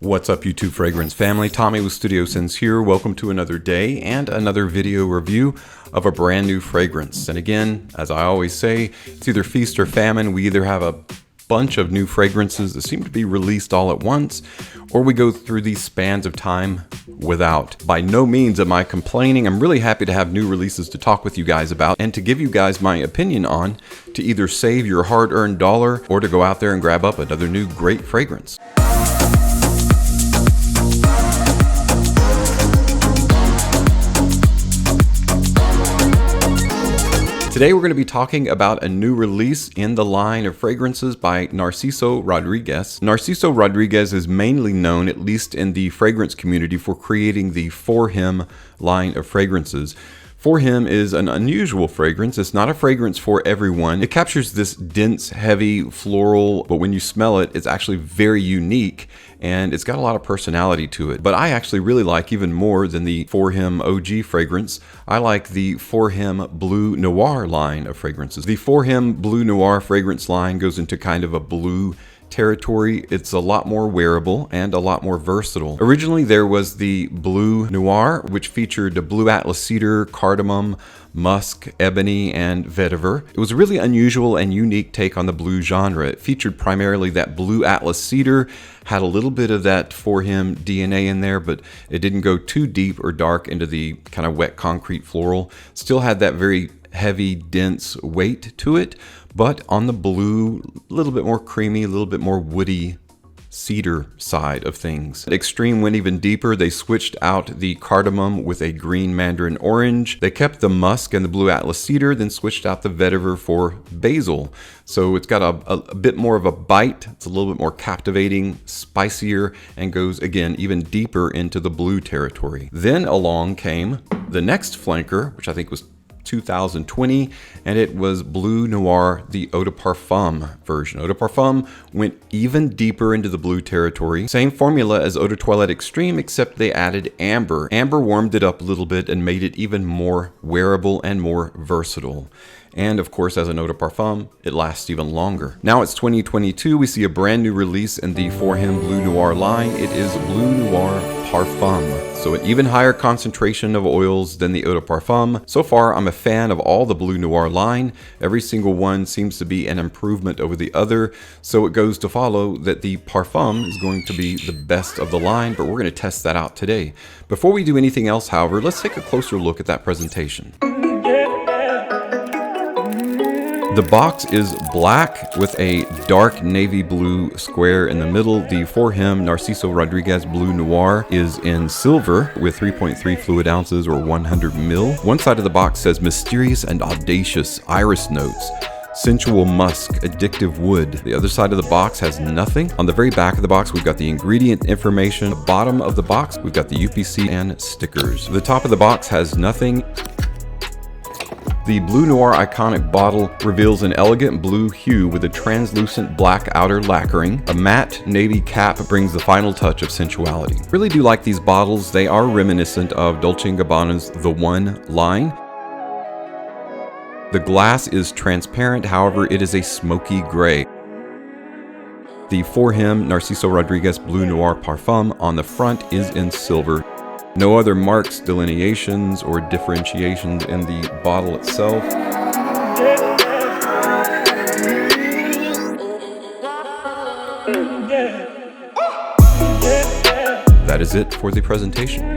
What's up, YouTube fragrance family? Tommy with Studio Sense here. Welcome to another day and another video review of a brand new fragrance. And again, as I always say, it's either feast or famine. We either have a bunch of new fragrances that seem to be released all at once, or we go through these spans of time without. By no means am I complaining. I'm really happy to have new releases to talk with you guys about and to give you guys my opinion on, to either save your hard-earned dollar or to go out there and grab up another new great fragrance. Today we're going to be talking about a new release in the line of fragrances by Narciso Rodriguez. Narciso Rodriguez is mainly known, at least in the fragrance community, for creating the For Him line of fragrances. For Him is an unusual fragrance. It's not a fragrance for everyone. It captures this dense, heavy floral, but when you smell it, it's actually very unique and it's got a lot of personality to it. But I actually really like, even more than the For Him OG fragrance, I like the For Him Bleu Noir line of fragrances. The For Him Bleu Noir fragrance line goes into kind of a blue territory. It's a lot more wearable and a lot more versatile. Originally there was the Bleu Noir, which featured a blue atlas cedar, cardamom, musk, ebony, and vetiver. It was a really unusual and unique take on the blue genre. It featured primarily that blue atlas cedar, had a little bit of that For Him DNA in there, but it didn't go too deep or dark into the kind of wet concrete floral. Still had that very heavy, dense weight to it, but on the blue, a little bit more creamy, a little bit more woody cedar side of things. Extreme went even deeper. They switched out the cardamom with a green mandarin orange. They kept the musk and the blue atlas cedar, then switched out the vetiver for basil. So it's got a bit more of a bite. It's a little bit more captivating, spicier, and goes again even deeper into the blue territory. Then along came the next flanker, which I think was 2020, and it was Bleu Noir, the Eau de Parfum version. Eau de Parfum went even deeper into the blue territory. Same formula as Eau de Toilette Extreme, except they added amber. Amber warmed it up a little bit and made it even more wearable and more versatile. And of course, as an Eau de Parfum, it lasts even longer. Now it's 2022, we see a brand new release in the For Him Bleu Noir line. It is Bleu Noir Parfum. So an even higher concentration of oils than the Eau de Parfum. So far, I'm a fan of all the Bleu Noir line. Every single one seems to be an improvement over the other. So it goes to follow that the Parfum is going to be the best of the line, but we're going to test that out today. Before we do anything else, however, let's take a closer look at that presentation. The box is black with a dark navy blue square in the middle. The For Him Narciso Rodriguez Bleu Noir is in silver with 3.3 fluid ounces or 100 mil. One side of the box says mysterious and audacious iris notes, sensual musk, addictive wood. The other side of the box has nothing. On the very back of the box, we've got the ingredient information. The bottom of the box, we've got the UPC and stickers. The top of the box has nothing. The Bleu Noir iconic bottle reveals an elegant blue hue with a translucent black outer lacquering. A matte navy cap brings the final touch of sensuality. Really do like these bottles. They are reminiscent of Dolce & Gabbana's The One line. The glass is transparent, however, it is a smoky gray. The For Him Narciso Rodriguez Bleu Noir Parfum on the front is in silver. No other marks, delineations, or differentiations in the bottle itself. That is it for the presentation.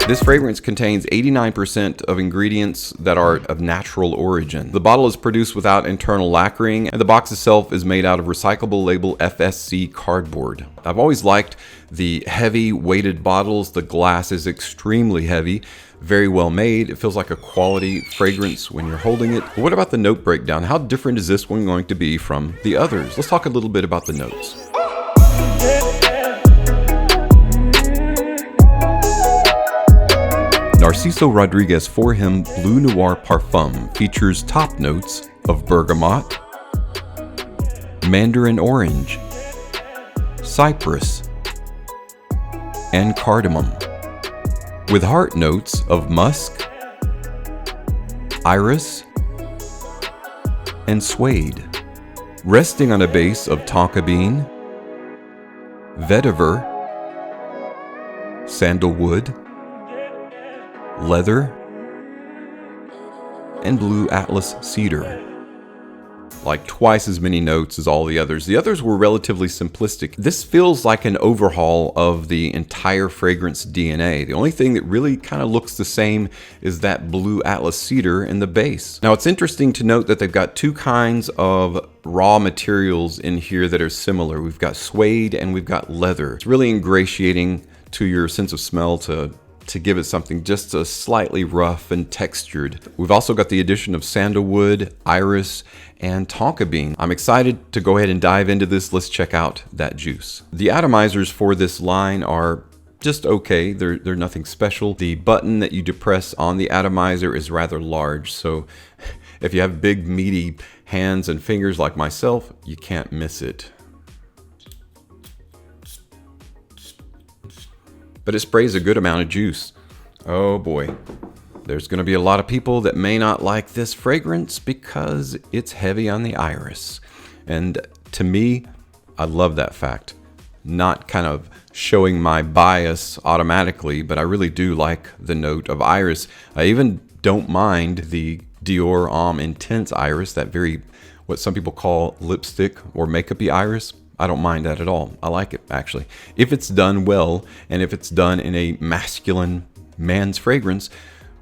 This fragrance contains 89% of ingredients that are of natural origin. The bottle is produced without internal lacquering, and the box itself is made out of recyclable label FSC cardboard. I've always liked the heavy weighted bottles. The glass is extremely heavy, very well made. It feels like a quality fragrance when you're holding it. But what about the note breakdown? How different is this one going to be from the others? Let's talk a little bit about the notes. Narciso Rodriguez For Him Bleu Noir Parfum features top notes of bergamot, mandarin orange, cypress, and cardamom, with heart notes of musk, iris, and suede, resting on a base of tonka bean, vetiver, sandalwood, leather, and blue atlas cedar. Like twice as many notes as all the others. The others were relatively simplistic. This feels like an overhaul of the entire fragrance DNA. The only thing that really kind of looks the same is that blue atlas cedar in the base. Now it's interesting to note that they've got two kinds of raw materials in here that are similar. We've got suede and we've got leather. It's really ingratiating to your sense of smell to give it something just a slightly rough and textured. We've also got the addition of sandalwood, iris, and tonka bean. I'm excited to go ahead and dive into this. Let's check out that juice. The atomizers for this line are just okay. They're nothing special. The button that you depress on the atomizer is rather large, so if you have big meaty hands and fingers like myself, you can't miss it. But it sprays a good amount of juice. Oh boy. There's going to be a lot of people that may not like this fragrance because it's heavy on the iris. And to me, I love that fact. Not kind of showing my bias automatically, but I really do like the note of iris. I even don't mind the Dior Homme Intense iris, that very, what some people call lipstick or makeup-y iris. I don't mind that at all. I like it, actually. If it's done well, and if it's done in a masculine man's fragrance,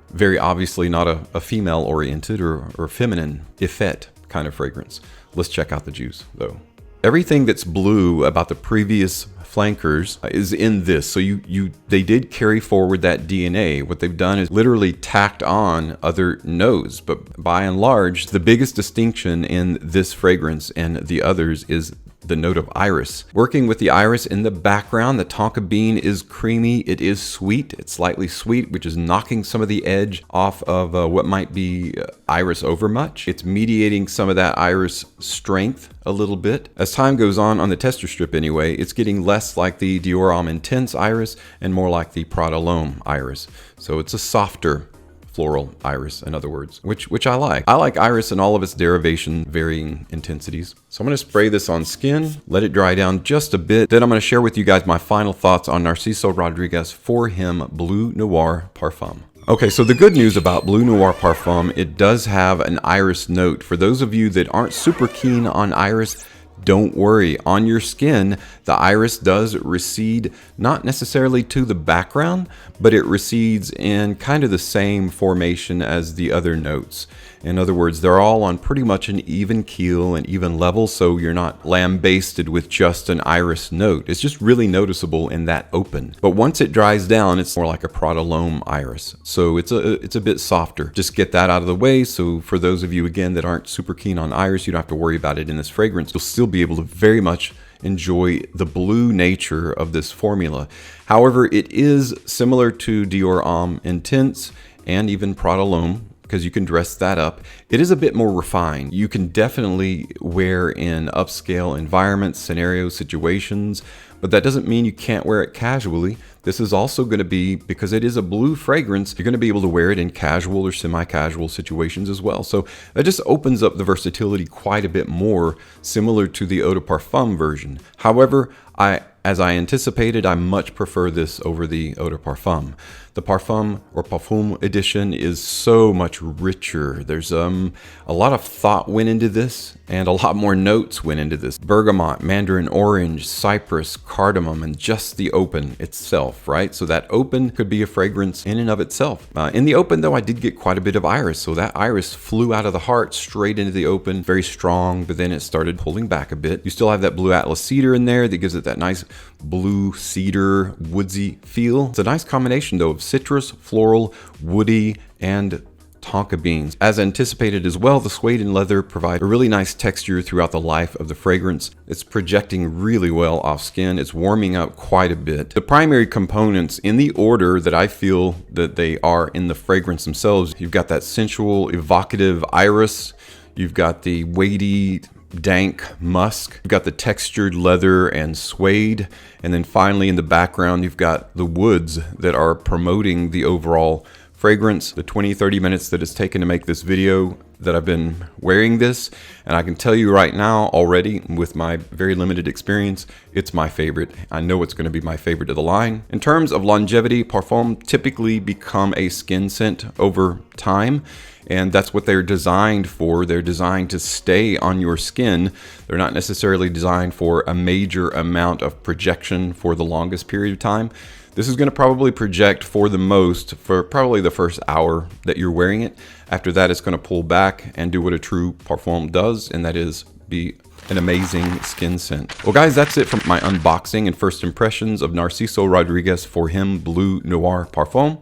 very obviously not a female-oriented or feminine effete kind of fragrance. Let's check out the juice, though. Everything that's blue about the previous flankers is in this. So they did carry forward that DNA. What they've done is literally tacked on other notes, but by and large, the biggest distinction in this fragrance and the others is the note of iris. Working with the iris in the background, the tonka bean is creamy. It is sweet. It's slightly sweet, which is knocking some of the edge off of what might be iris overmuch. It's mediating some of that iris strength a little bit. As time goes on the tester strip anyway, it's getting less like the Dior Homme Intense iris and more like the Prada L'Homme iris. So it's a softer floral iris, in other words, which I like. I like iris in all of its derivation, varying intensities. So I'm going to spray this on skin, let it dry down just a bit. Then I'm going to share with you guys my final thoughts on Narciso Rodriguez For Him Bleu Noir Parfum. Okay, so the good news about Bleu Noir Parfum, it does have an iris note. For those of you that aren't super keen on iris, don't worry. On your skin, the iris does recede, not necessarily to the background, but it recedes in kind of the same formation as the other notes. In other words, they're all on pretty much an even keel and even level, so you're not lambasted with just an iris note. It's just really noticeable in that open. But once it dries down, it's more like a Prada L'Homme iris. So it's a bit softer. Just get that out of the way. So for those of you, again, that aren't super keen on iris, you don't have to worry about it in this fragrance. You'll still be able to very much enjoy the blue nature of this formula. However, it is similar to Dior Homme Intense and even Prada L'Homme, because you can dress that up. It is a bit more refined. You can definitely wear in upscale environments, scenarios, situations, but that doesn't mean you can't wear it casually. This is also going to be, because it is a blue fragrance, you're going to be able to wear it in casual or semi-casual situations as well. So that just opens up the versatility quite a bit more, similar to the Eau de Parfum version. However, as I anticipated, I much prefer this over the Eau de Parfum. The Parfum or Parfum edition is so much richer. There's a lot of thought went into this, and a lot more notes went into this. Bergamot, mandarin orange, cypress, cardamom, and just the open itself, right? So that open could be a fragrance in and of itself. In the open, though, I did get quite a bit of iris. So that iris flew out of the heart straight into the open, very strong, but then it started pulling back a bit. You still have that blue atlas cedar in there that gives it that nice blue cedar woodsy feel. It's a nice combination, though, of citrus, floral, woody, and tonka beans. As anticipated as well, the suede and leather provide a really nice texture throughout the life of the fragrance. It's projecting really well off skin. It's warming up quite a bit. The primary components in the order that I feel that they are in the fragrance themselves, you've got that sensual, evocative iris. You've got the weighty, dank musk. You've got the textured leather and suede. And then finally in the background, you've got the woods that are promoting the overall fragrance. The 20-30 minutes that it's taken to make this video that I've been wearing this, and I can tell you right now already with my very limited experience, it's my favorite. I know it's going to be my favorite of the line. In terms of longevity, Parfum typically become a skin scent over time, and that's what they're designed for. They're designed to stay on your skin. They're not necessarily designed for a major amount of projection for the longest period of time. This is going to probably project for the most for probably the first hour that you're wearing it. After that, it's going to pull back and do what a true Parfum does, and that is be an amazing skin scent. Well guys, that's it from my unboxing and first impressions of Narciso Rodriguez For Him Bleu Noir Parfum.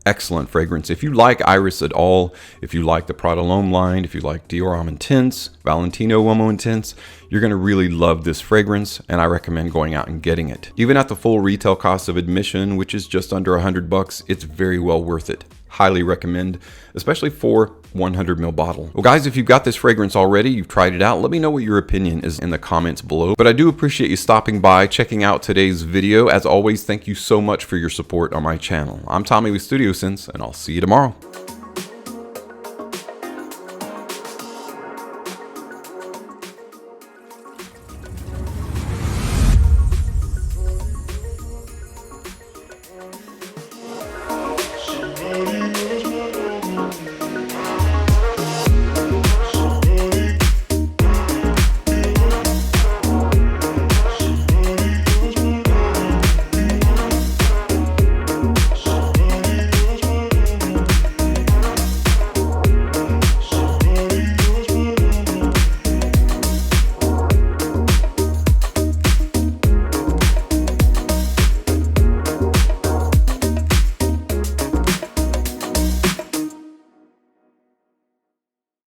Excellent fragrance. If you like Iris at all, if you like the Prada L'Homme line, if you like Dior Homme Intense, Valentino Uomo Intense, you're going to really love this fragrance, and I recommend going out and getting it. Even at the full retail cost of admission, which is just under $100, it's very well worth it. Highly recommend, especially for 100 ml bottle. Well guys, if you've got this fragrance already, you've tried it out, let me know what your opinion is in the comments below. But I do appreciate you stopping by, checking out today's video. As always, thank you so much for your support on my channel. I'm Tommy with Studio Sense, and I'll see you tomorrow.